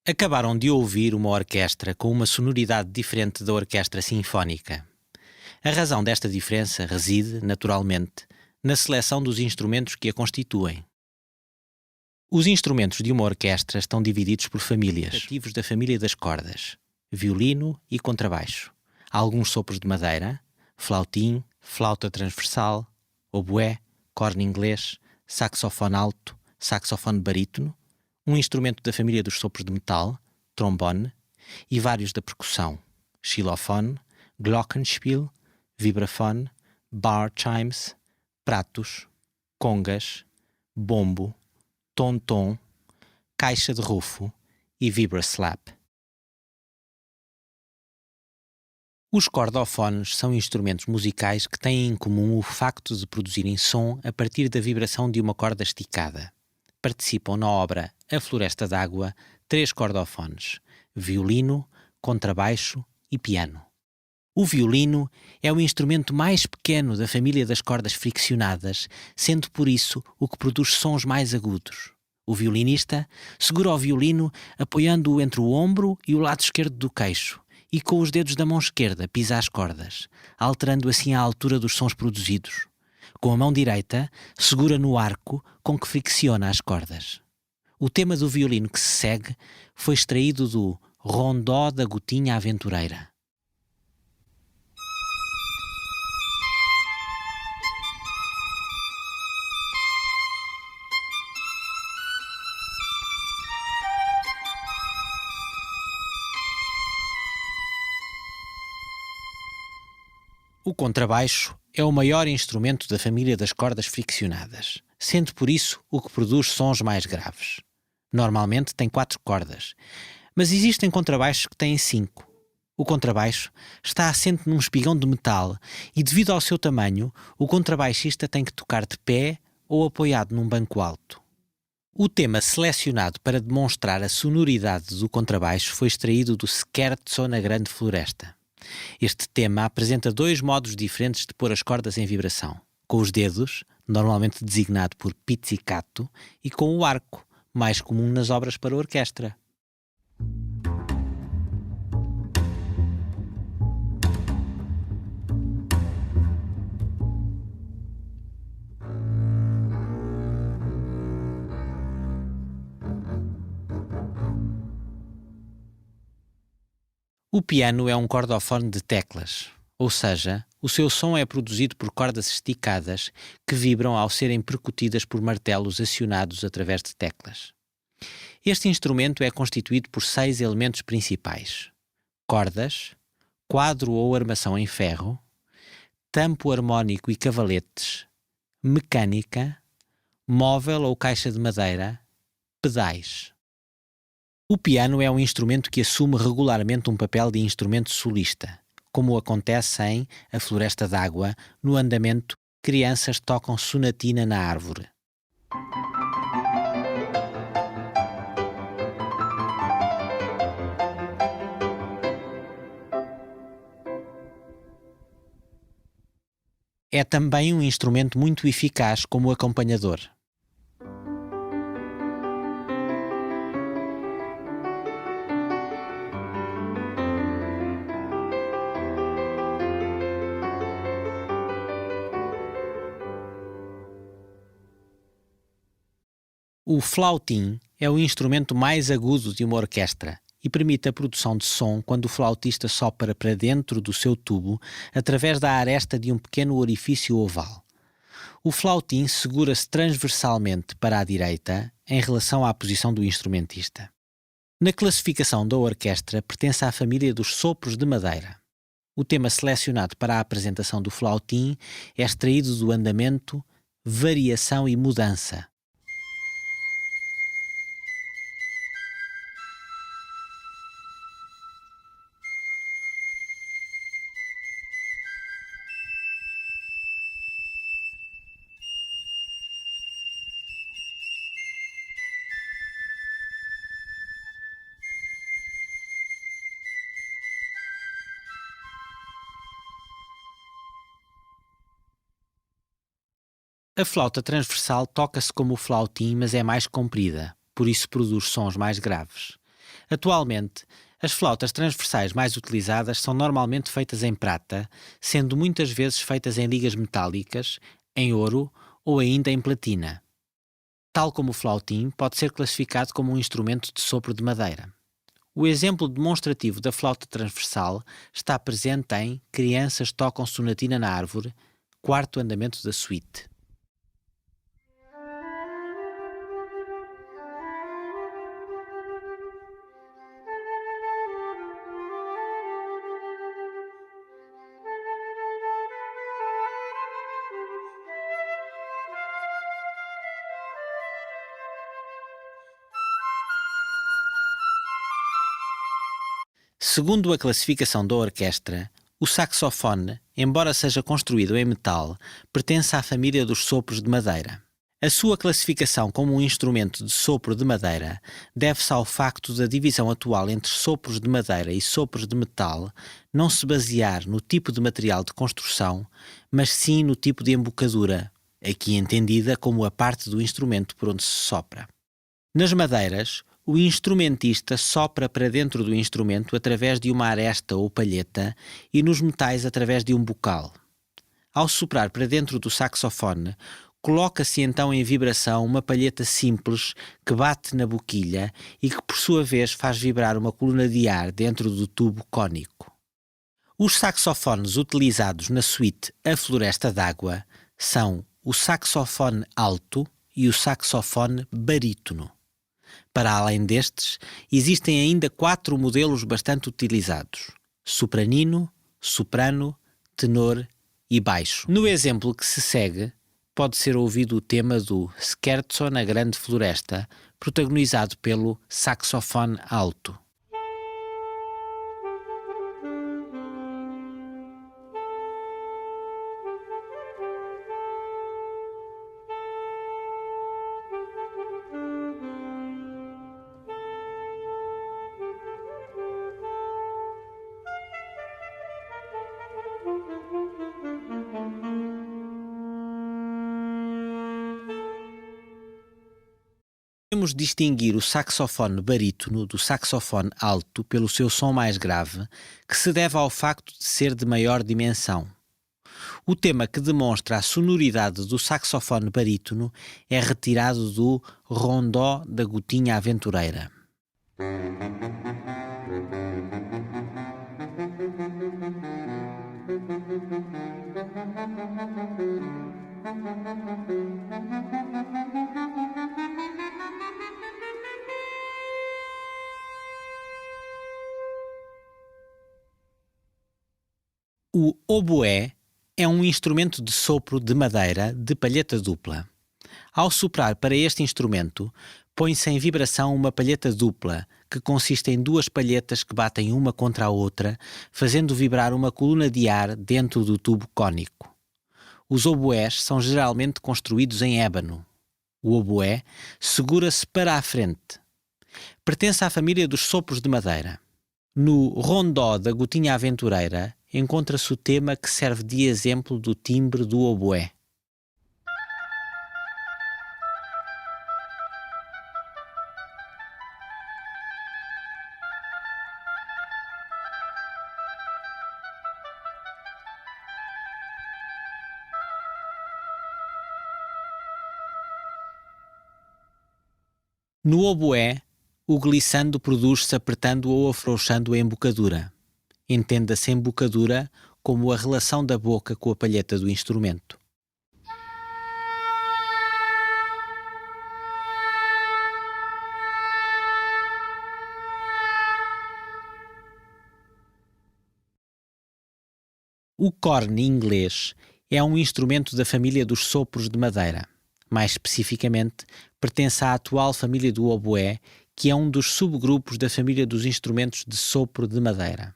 Acabaram de ouvir uma orquestra com uma sonoridade diferente da orquestra sinfónica. A razão desta diferença reside, naturalmente, na seleção dos instrumentos que a constituem. Os instrumentos de uma orquestra estão divididos por famílias, ativos da família das cordas, violino e contrabaixo, alguns sopros de madeira, flautim, flauta transversal, oboé, corno inglês, saxofone alto, saxofone barítono, um instrumento da família dos sopros de metal, trombone, e vários da percussão, xilofone, glockenspiel, vibrafone, bar chimes, pratos, congas, bombo, tom-tom, caixa de rufo e vibraslap. Os cordofones são instrumentos musicais que têm em comum o facto de produzirem som a partir da vibração de uma corda esticada. Participam na obra A Floresta d'Água 3 cordofones, violino, contrabaixo e piano. O violino é o instrumento mais pequeno da família das cordas friccionadas, sendo por isso o que produz sons mais agudos. O violinista segura o violino apoiando-o entre o ombro e o lado esquerdo do queixo e com os dedos da mão esquerda pisa as cordas, alterando assim a altura dos sons produzidos. Com a mão direita, segura no arco com que fricciona as cordas. O tema do violino que se segue foi extraído do Rondó da Gotinha Aventureira. O contrabaixo é o maior instrumento da família das cordas friccionadas, sendo por isso o que produz sons mais graves. Normalmente tem 4 cordas, mas existem contrabaixos que têm 5. O contrabaixo está assente num espigão de metal e, devido ao seu tamanho, o contrabaixista tem que tocar de pé ou apoiado num banco alto. O tema selecionado para demonstrar a sonoridade do contrabaixo foi extraído do Scherzo na Grande Floresta. Este tema apresenta 2 modos diferentes de pôr as cordas em vibração, com os dedos, normalmente designado por pizzicato, e com o arco, mais comum nas obras para orquestra. O piano é um cordofone de teclas, ou seja, o seu som é produzido por cordas esticadas que vibram ao serem percutidas por martelos acionados através de teclas. Este instrumento é constituído por 6 elementos principais: cordas, quadro ou armação em ferro, tampo harmónico e cavaletes, mecânica, móvel ou caixa de madeira, pedais. O piano é um instrumento que assume regularmente um papel de instrumento solista, como acontece em A Floresta d'Água, no andamento Crianças tocam sonatina na árvore. É também um instrumento muito eficaz como acompanhador. O flautim é o instrumento mais agudo de uma orquestra e permite a produção de som quando o flautista sopra para dentro do seu tubo através da aresta de um pequeno orifício oval. O flautim segura-se transversalmente para a direita em relação à posição do instrumentista. Na classificação da orquestra pertence à família dos sopros de madeira. O tema selecionado para a apresentação do flautim é extraído do andamento Variação e Mudança. A flauta transversal toca-se como o flautim, mas é mais comprida, por isso produz sons mais graves. Atualmente, as flautas transversais mais utilizadas são normalmente feitas em prata, sendo muitas vezes feitas em ligas metálicas, em ouro ou ainda em platina. Tal como o flautim, pode ser classificado como um instrumento de sopro de madeira. O exemplo demonstrativo da flauta transversal está presente em Crianças tocam sonatina na árvore, quarto andamento da suíte. Segundo a classificação da orquestra, o saxofone, embora seja construído em metal, pertence à família dos sopros de madeira. A sua classificação como um instrumento de sopro de madeira deve-se ao facto da divisão atual entre sopros de madeira e sopros de metal não se basear no tipo de material de construção, mas sim no tipo de embocadura, aqui entendida como a parte do instrumento por onde se sopra. Nas madeiras, o instrumentista sopra para dentro do instrumento através de uma aresta ou palheta e nos metais através de um bocal. Ao soprar para dentro do saxofone, coloca-se então em vibração uma palheta simples que bate na boquilha e que por sua vez faz vibrar uma coluna de ar dentro do tubo cônico. Os saxofones utilizados na suíte A Floresta d'Água são o saxofone alto e o saxofone barítono. Para além destes, existem ainda 4 modelos bastante utilizados: sopranino, soprano, tenor e baixo. No exemplo que se segue, pode ser ouvido o tema do Scherzo na Grande Floresta, protagonizado pelo saxofone alto. Podemos distinguir o saxofone barítono do saxofone alto pelo seu som mais grave, que se deve ao facto de ser de maior dimensão. O tema que demonstra a sonoridade do saxofone barítono é retirado do Rondó da Gotinha Aventureira. O oboé é um instrumento de sopro de madeira de palheta dupla. Ao soprar para este instrumento, põe-se em vibração uma palheta dupla, que consiste em 2 palhetas que batem uma contra a outra, fazendo vibrar uma coluna de ar dentro do tubo cônico. Os oboés são geralmente construídos em ébano. O oboé segura-se para a frente. Pertence à família dos sopros de madeira. No Rondó da Gotinha Aventureira, encontra-se o tema que serve de exemplo do timbre do oboé. No oboé, o glissando produz-se apertando ou afrouxando a embocadura. Entenda-se a embocadura como a relação da boca com a palheta do instrumento. O corne inglês é um instrumento da família dos sopros de madeira. Mais especificamente, pertence à atual família do oboé, que é um dos subgrupos da família dos instrumentos de sopro de madeira.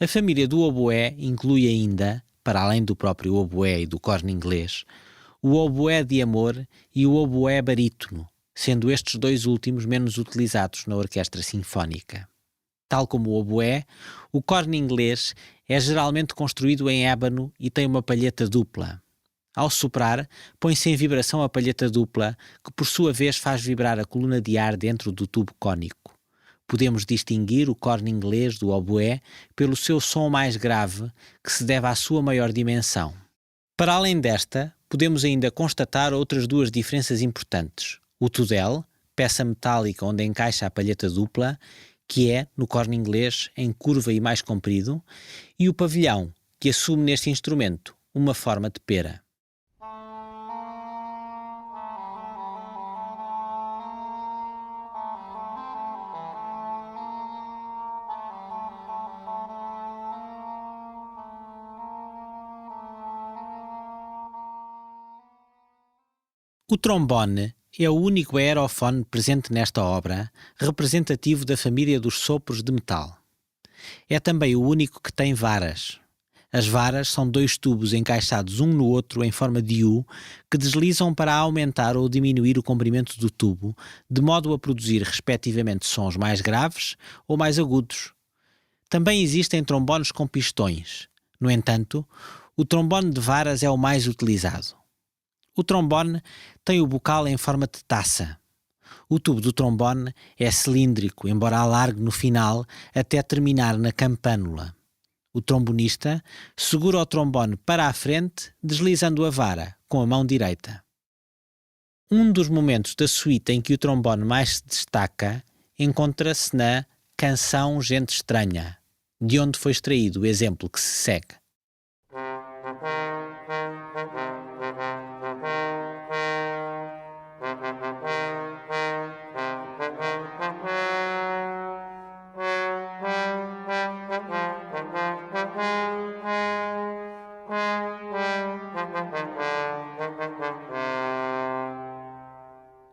A família do oboé inclui ainda, para além do próprio oboé e do corne inglês, o oboé de amor e o oboé barítono, sendo estes 2 últimos menos utilizados na orquestra sinfónica. Tal como o oboé, o corne inglês é geralmente construído em ébano e tem uma palheta dupla. Ao soprar, põe-se em vibração a palheta dupla, que por sua vez faz vibrar a coluna de ar dentro do tubo cônico. Podemos distinguir o corno inglês do oboé pelo seu som mais grave, que se deve à sua maior dimensão. Para além desta, podemos ainda constatar outras duas diferenças importantes. O tudel, peça metálica onde encaixa a palheta dupla, que é, no corno inglês, em curva e mais comprido, e o pavilhão, que assume neste instrumento uma forma de pera. O trombone é o único aerofone presente nesta obra, representativo da família dos sopros de metal. É também o único que tem varas. As varas são dois tubos encaixados um no outro em forma de U, que deslizam para aumentar ou diminuir o comprimento do tubo, de modo a produzir respectivamente sons mais graves ou mais agudos. Também existem trombones com pistões. No entanto, o trombone de varas é o mais utilizado. O trombone tem o bocal em forma de taça. O tubo do trombone é cilíndrico, embora alargue no final até terminar na campânula. O trombonista segura o trombone para a frente, deslizando a vara com a mão direita. Um dos momentos da suíte em que o trombone mais se destaca encontra-se na Canção Gente Estranha, de onde foi extraído o exemplo que se segue.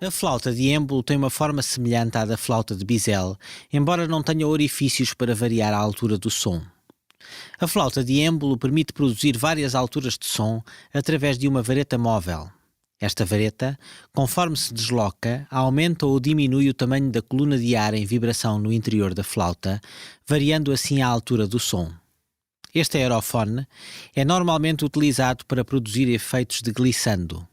A flauta de êmbolo tem uma forma semelhante à da flauta de bisel, embora não tenha orifícios para variar a altura do som. A flauta de êmbolo permite produzir várias alturas de som através de uma vareta móvel. Esta vareta, conforme se desloca, aumenta ou diminui o tamanho da coluna de ar em vibração no interior da flauta, variando assim a altura do som. Este aerofone é normalmente utilizado para produzir efeitos de glissando.